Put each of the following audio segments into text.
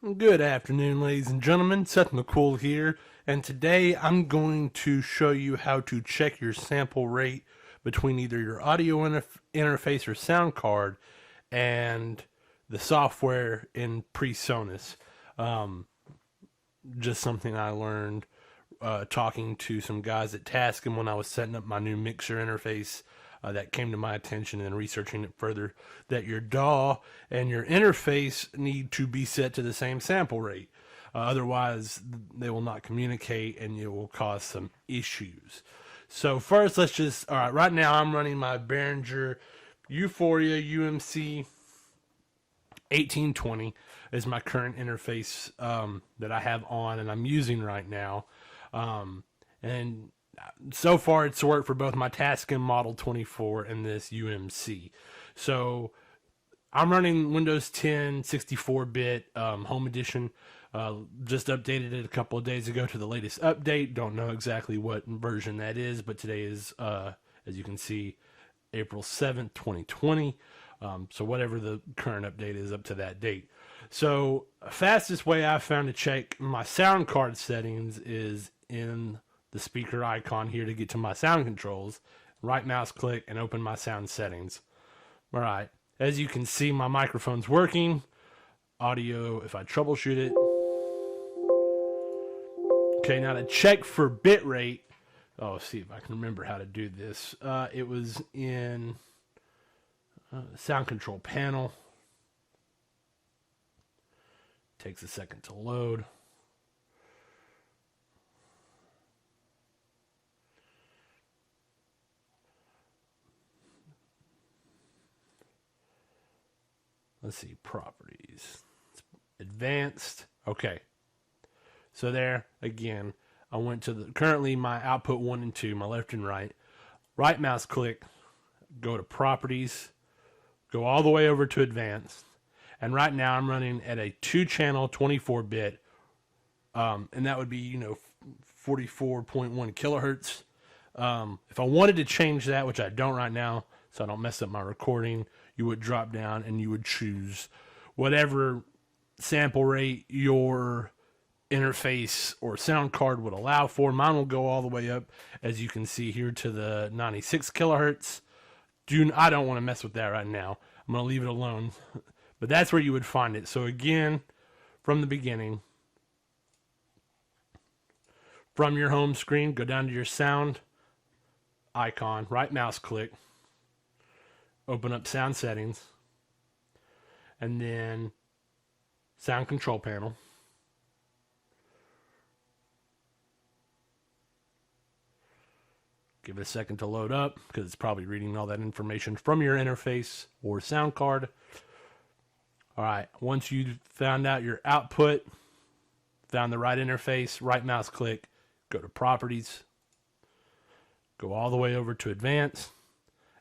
Good afternoon, ladies and gentlemen. Seth McCool here, and today I'm going to show you how to check your sample rate between either your audio interface or sound card and the software in Presonus. Um, just something I learned talking to some guys at Tascam when I was setting up my new mixer interface. That came to my attention and researching it further, that your DAW and your interface need to be set to the same sample rate. Otherwise, they will not communicate and it will cause some issues. So first, all right, right now I'm running my Behringer Euphoria UMC 1820 is my current interface that I have on and I'm using right now. And so far it's worked for both my Tascam Model 24 and this UMC. So I'm running Windows 10 64-bit Home Edition. Just updated it a couple of days ago to the latest update. Don't know exactly what version that is, but today is, as you can see, April 7th, 2020. So whatever the current update is up to that date. So fastest way I've found to check my sound card settings is in the speaker icon here to get to my sound controls. Right mouse click and open my sound settings. All right, as you can see, my microphone's working. Audio, if I troubleshoot it. Okay, now to check for bit rate. Oh, see if I can remember how to do this. It was in sound control panel. Takes a second to load. Let's see, properties, advanced. Okay, so there again, I went to currently my output 1 and 2, my left and right. Right mouse click, go to properties, go all the way over to advanced, and right now I'm running at a 2-channel 24-bit, and that would be 44.1 kilohertz. If I wanted to change that, which I don't right now, so I don't mess up my recording, you would drop down and you would choose whatever sample rate your interface or sound card would allow for. Mine will go all the way up, as you can see here, to the 96 kilohertz. I don't want to mess with that right now. I'm going to leave it alone. But that's where you would find it. So again, from the beginning, from your home screen, go down to your sound icon, right mouse click, open up sound settings, and then sound control panel. Give it a second to load up because it's probably reading all that information from your interface or sound card. All right, once you found out your output, found the right interface, right mouse click, go to properties, go all the way over to advanced,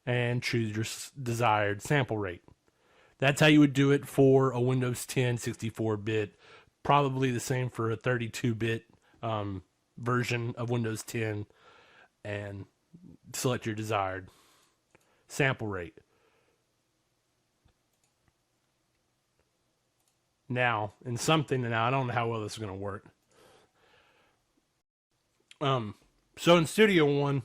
and choose your desired sample rate. That's how you would do it for a Windows 10 64-bit. Probably the same for a 32-bit version of Windows 10, and select your desired sample rate. Now, I don't know how well this is going to work. So in Studio One,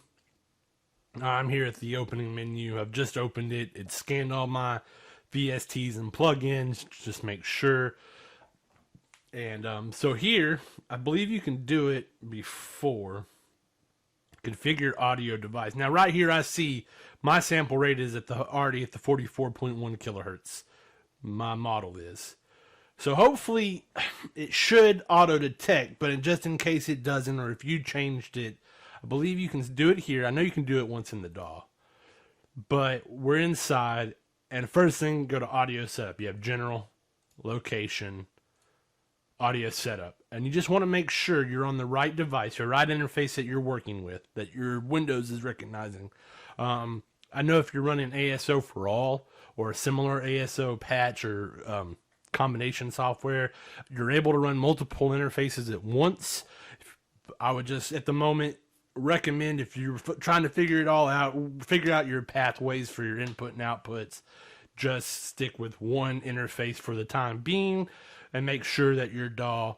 I'm here at the opening menu. I've just opened it. It scanned all my VSTs and plugins, just make sure. And so here, I believe you can do it before. Configure audio device. Now right here I see my sample rate is already at the 44.1 kilohertz. My model is. So hopefully it should auto detect, but just in case it doesn't, or if you changed it, I believe you can do it here. I know you can do it once in the DAW, but we're inside, and first thing, go to audio setup. You have general, location, audio setup, and you just want to make sure you're on the right device, your right interface that you're working with, that your Windows is recognizing. I know if you're running ASO for all or a similar ASO patch or combination software, you're able to run multiple interfaces at once. I would just at the moment recommend, if you're trying to figure it all out, figure out your pathways for your input and outputs, just stick with one interface for the time being. and make sure that your DAW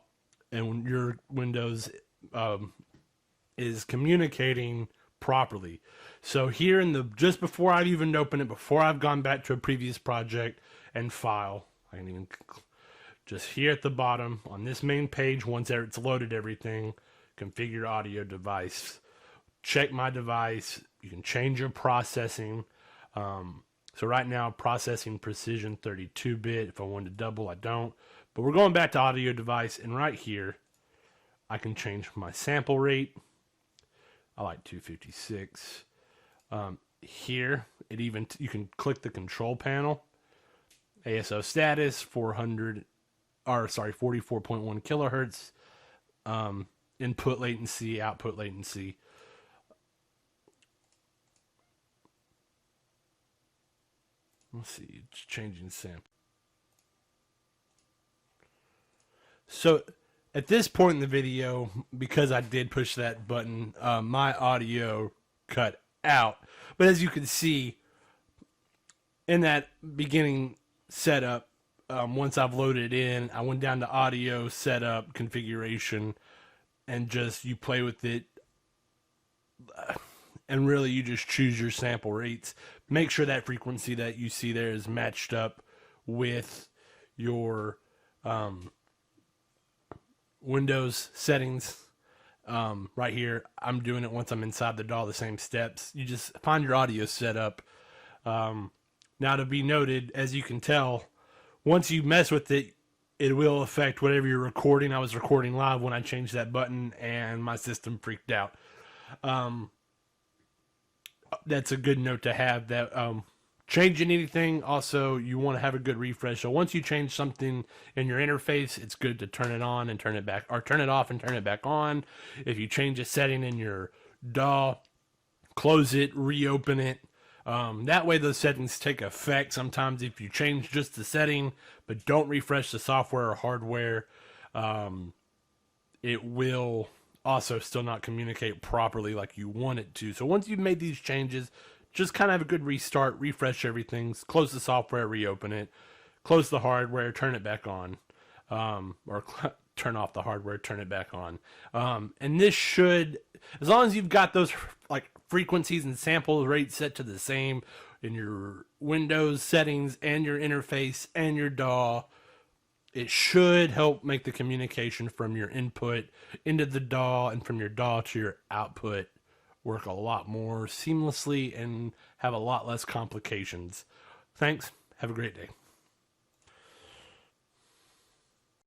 and your Windows is communicating properly. So here in the, just before I've even opened it, before I've gone back to a previous project and file, I can even, just here at the bottom on this main page, once it's loaded everything, configure audio device, check my device, you can change your processing. So right now processing precision 32-bit. If I wanted to double, I don't, but we're going back to audio device, and right here I can change my sample rate. I like 256. Here, it even you can click the control panel. ASO status 44.1 kilohertz. Input latency, output latency. Let's see, it's changing sample. So at this point in the video, because I did push that button, my audio cut out. But as you can see, in that beginning setup, once I've loaded it in, I went down to audio setup configuration, and just you play with it. And really, you just choose your sample rates. Make sure that frequency that you see there is matched up with your Windows settings. Right here, I'm doing it once I'm inside the DAW, the same steps. You just find your audio setup. Now, to be noted, as you can tell, once you mess with it, it will affect whatever you're recording. I was recording live when I changed that button, and my system freaked out. That's a good note to have, that changing anything, also you want to have a good refresh. So once you change something in your interface, it's good to turn it on and turn it back, or turn it off and turn it back on. If you change a setting in your DAW, close it, reopen it. That way those settings take effect. Sometimes if you change just the setting but don't refresh the software or hardware, it will also still not communicate properly like you want it to. So once you've made these changes, just kind of have a good restart, refresh everything, close the software, reopen it, close the hardware, turn it back on, or turn off the hardware, turn it back on. And this should, as long as you've got those like frequencies and sample rates set to the same in your Windows settings and your interface and your DAW, it should help make the communication from your input into the DAW and from your DAW to your output work a lot more seamlessly and have a lot less complications. Thanks. Have a great day.